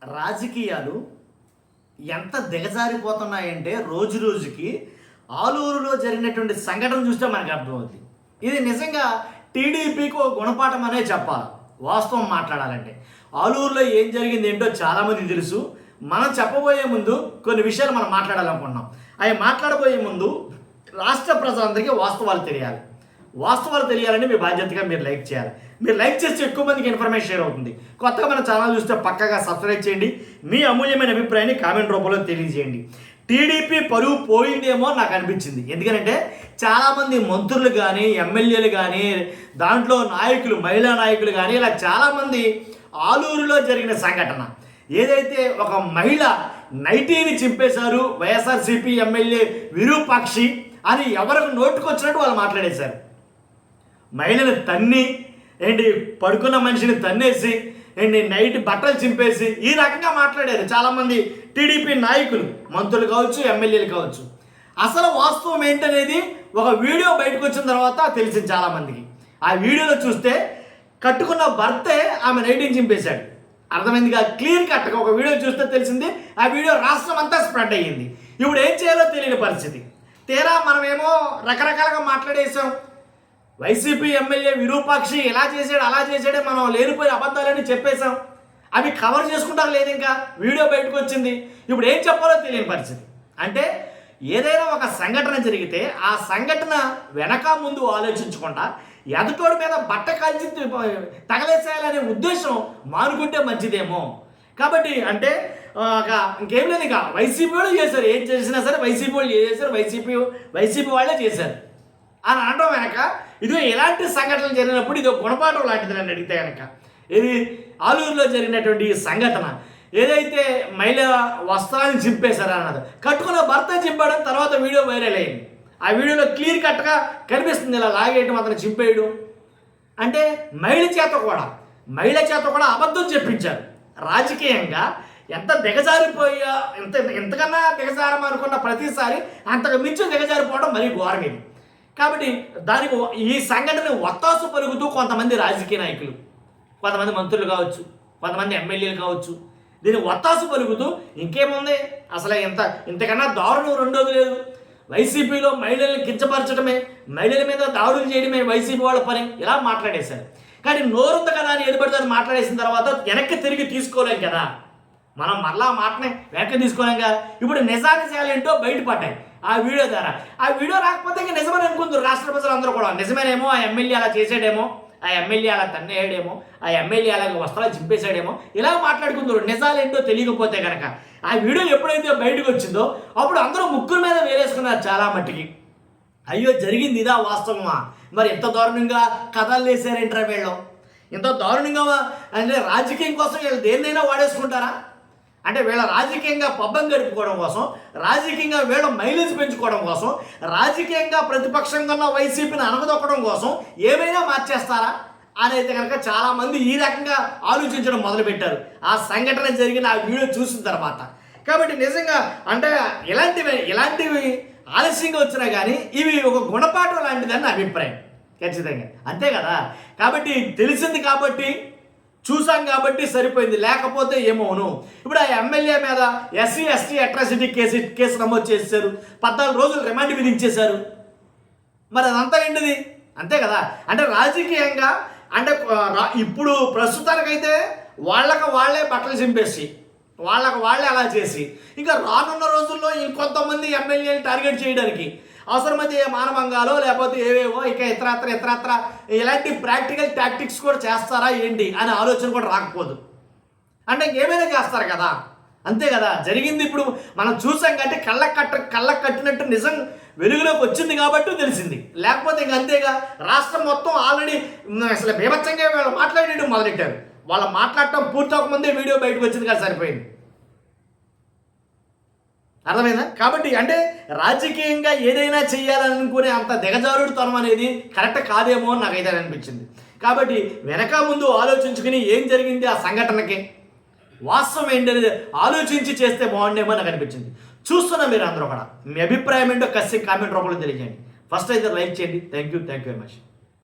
రాజకీయాలు ఎంత దిగజారిపోతున్నాయంటే రోజు రోజుకి ఆలూరులో జరిగినటువంటి సంఘటన చూస్తే మనకు అర్థమవుతుంది. ఇది నిజంగా టీడీపీకి ఒక గుణపాఠం అనే చెప్పాలి. వాస్తవం మాట్లాడాలంటే ఆలూరులో ఏం జరిగింది ఏంటో చాలామంది తెలుసు. మనం చెప్పబోయే ముందు కొన్ని విషయాలు మనం మాట్లాడాలనుకుంటున్నాం. అవి మాట్లాడబోయే ముందు రాష్ట్ర ప్రజలందరికీ వాస్తవాలు తెలియాలి. వాస్తవాలు తెలియాలని మీ బాధ్యతగా మీరు లైక్ చేయాలి. మీరు లైక్ చేస్తే ఎక్కువ మందికి ఇన్ఫర్మేషన్ షేర్ అవుతుంది. కొత్తగా మన ఛానల్ చూస్తే పక్కగా సబ్స్క్రైబ్ చేయండి. మీ అమూల్యమైన అభిప్రాయాన్ని కామెంట్ రూపంలో తెలియజేయండి. టీడీపీ పరువు పోయిందేమో నాకు అనిపించింది. ఎందుకంటే చాలామంది మంత్రులు కానీ ఎమ్మెల్యేలు కానీ దాంట్లో నాయకులు మహిళా నాయకులు కానీ ఇలా చాలామంది ఆలూరులో జరిగిన సంఘటన ఏదైతే ఒక మహిళ నైటీని చింపేశారు వైఎస్ఆర్సీపీ ఎమ్మెల్యే విరూపాక్షి అని ఎవరికి నోటుకొచ్చినట్టు వాళ్ళు మాట్లాడేశారు. మహిళను తన్ని పడుకున్న మనిషిని తన్నేసి నైట్ బట్టలు చింపేసి ఈ రకంగా మాట్లాడారు చాలామంది టీడీపీ నాయకులు, మంత్రులు కావచ్చు, ఎమ్మెల్యేలు కావచ్చు. అసలు వాస్తవం ఏంటనేది ఒక వీడియో బయటకు వచ్చిన తర్వాత తెలిసింది చాలామందికి. ఆ వీడియోలో చూస్తే కట్టుకున్న భర్తే ఆమె నైటీని చింపేశాడు. అర్థమైందిగా, క్లియర్ కట్గా ఒక వీడియో చూస్తే తెలిసింది. ఆ వీడియో రాష్ట్రం అంతా స్ప్రెడ్ అయ్యింది. ఇప్పుడు ఏం చేయాలో తెలియని పరిస్థితి. తీరా మనమేమో రకరకాలుగా మాట్లాడేసాం. వైసీపీ ఎమ్మెల్యే విరూపాక్షి ఇలా చేశాడు అలా చేశాడే మనం లేనిపోయి అబద్ధాలని చెప్పేశాం. అవి కవర్ చేసుకుంటారు లేదు, ఇంకా వీడియో బయటకు వచ్చింది. ఇప్పుడు ఏం చెప్పాలో తెలియని పరిస్థితి. అంటే ఏదైనా ఒక సంఘటన జరిగితే ఆ సంఘటన వెనక ముందు ఆలోచించకుండా ఎదుటోడి మీద బట్ట కాల్చి తగలేసేయాలనే ఉద్దేశం మానుకుంటే మంచిదేమో. కాబట్టి అంటే ఇంకేం లేదు, ఇక వైసీపీ వాళ్ళు చేశారు, ఏం చేసినా సరే వైసీపీ వాళ్ళు చేశారు, వైసీపీ వాళ్ళే చేశారు అని అనడం వెనక ఇది ఎలాంటి సంఘటనలు జరిగినప్పుడు ఇది ఒక గుణపాఠం లాంటిది నన్ను అడిగితే కనుక. ఇది ఆలూరులో జరిగినటువంటి సంఘటన ఏదైతే మహిళ వస్త్రాన్ని చింపేశారు అన్నది, కట్టుకున్న భర్త చింపడం తర్వాత వీడియో వైరల్ అయింది. ఆ వీడియోలో క్లియర్ కట్గా కనిపిస్తుంది ఇలా లాగేయడం, అతను చింపేయడం. అంటే మహిళ చేత కూడా అబద్ధం చెప్పించారు. రాజకీయంగా ఎంత దిగజారిపోయా, ఎంతకన్నా దిగజారమనుకున్న ప్రతిసారి అంతకు మించి దిగజారిపోవడం మరీ ఘోరం ఇది. కాబట్టి దానికి ఈ సంఘటన ఒత్తాసు పలుకుతూ కొంతమంది రాజకీయ నాయకులు, కొంతమంది మంత్రులు కావచ్చు, కొంతమంది ఎమ్మెల్యేలు కావచ్చు, దీన్ని ఒత్తాసు పలుకుతూ ఇంకేముంది అసలు ఇంతకన్నా దారుణం రెండోది లేదు. వైసీపీలో మహిళల్ని కించపరచడమే, మహిళల మీద దాడులు చేయడమే వైసీపీ వాళ్ళ పని, ఇలా మాట్లాడేశారు. కానీ నోరుంది కదా అని ఏది మాట్లాడేసిన తర్వాత వెనక్కి తిరిగి తీసుకోలేం కదా. మనం మరలా మాటనే వెనక్కి తీసుకోలేం కదా. ఇప్పుడు నిజానిజాలు ఏంటో బయటపడ్డాయి ఆ వీడియో ద్వారా. ఆ వీడియో రాకపోతే ఇంకా నిజమని అనుకుంటారు రాష్ట్ర ప్రజలందరూ కూడా. నిజమేనేమో, ఆ ఎమ్మెల్యే అలా చేసాడేమో, ఆ ఎమ్మెల్యే అలా తన్నేయడేమో, ఆ ఎమ్మెల్యే అలాగే వస్త్రాలు చింపేశాడేమో, ఇలా మాట్లాడుకుంటారు. నిజాలేంటో తెలియకపోతే కనుక. ఆ వీడియో ఎప్పుడైతే బయటకు వచ్చిందో అప్పుడు అందరూ ముగ్గురు మీద వేరేసుకున్నారు చాలా మట్టికి. అయ్యో జరిగింది ఇదా వాస్తవమా, మరి ఎంత దారుణంగా కథలు వేసారేంటారా వీళ్ళు, ఇంత దారుణంగా అంటే రాజకీయం కోసం వీళ్ళు దేన్నైనా వాడేసుకుంటారా? అంటే వీళ్ళ రాజకీయంగా పబ్బం గడుపుకోవడం కోసం, రాజకీయంగా వీళ్ళ మైలేజ్ పెంచుకోవడం కోసం, రాజకీయంగా ప్రతిపక్షంగా ఉన్న వైసీపీని అనగదొక్కడం కోసం ఏమైనా మార్చేస్తారా అనేది కనుక చాలామంది ఈ రకంగా ఆలోచించడం మొదలుపెట్టారు ఆ సంఘటన జరిగిన ఆ వీడియో చూసిన తర్వాత. కాబట్టి నిజంగా అంటే ఇలాంటివి ఆలస్యంగా వచ్చినా కానీ ఇవి ఒక గుణపాఠం లాంటిదని నా అభిప్రాయం. ఖచ్చితంగా అంతే కదా. కాబట్టి తెలిసింది కాబట్టి చూసాం కాబట్టి సరిపోయింది, లేకపోతే ఏమోను. ఇప్పుడు ఆ ఎమ్మెల్యే మీద ఎస్సీ ఎస్టీ అట్రాసిటీ కేసు నమోదు చేశారు, 14 రోజులు రిమాండ్ విధించేశారు. మరి అదంతా ఏంటిది? అంతే కదా. అంటే రాజకీయంగా అంటే ఇప్పుడు ప్రస్తుతానికైతే వాళ్ళే బట్టలు చింపేసి వాళ్ళే అలా చేసి ఇంకా రానున్న రోజుల్లో ఇంకొంతమంది ఎమ్మెల్యేని టార్గెట్ చేయడానికి అవసరమైతే మానభంగాలో లేకపోతే ఏవేవో ఇక ఇతరత్ర ఇలాంటి ప్రాక్టికల్ టాక్టిక్స్ కూడా చేస్తారా ఏంటి అనే ఆలోచన కూడా రాకపోదు. అంటే ఇంకేమైనా చేస్తారు కదా. అంతే కదా జరిగింది. ఇప్పుడు మనం చూసాం కాబట్టి కళ్ళకు కట్టినట్టు నిజం వెలుగులోకి వచ్చింది కాబట్టి తెలిసింది. లేకపోతే ఇంక అంతేగా. రాష్ట్రం మొత్తం ఆల్రెడీ అసలు బీభత్సంగా వాళ్ళు మాట్లాడేయడం మొదలెట్టారు. వాళ్ళు మాట్లాడటం పూర్తవకముందే వీడియో బయటకు వచ్చింది కదా, సరిపోయింది. అర్థమైందా? కాబట్టి అంటే రాజకీయంగా ఏదైనా చేయాలనుకునే అంత దిగజారుడుతనం అనేది కరెక్ట్ కాదేమో అని నాకైతే అనిపించింది. కాబట్టి వెనక ముందు ఆలోచించుకుని ఏం జరిగింది ఆ సంఘటనకి, వాస్తవం ఏంటనేది ఆలోచించి చేస్తే బాగుండేమో నాకు అనిపించింది. చూస్తున్నా మీరు అందరూ కూడా మీ అభిప్రాయం ఏంటో కామెంట్ రూపంలో తెలియజేయండి. ఫస్ట్ అయితే లైక్ చేయండి. Thank you very much.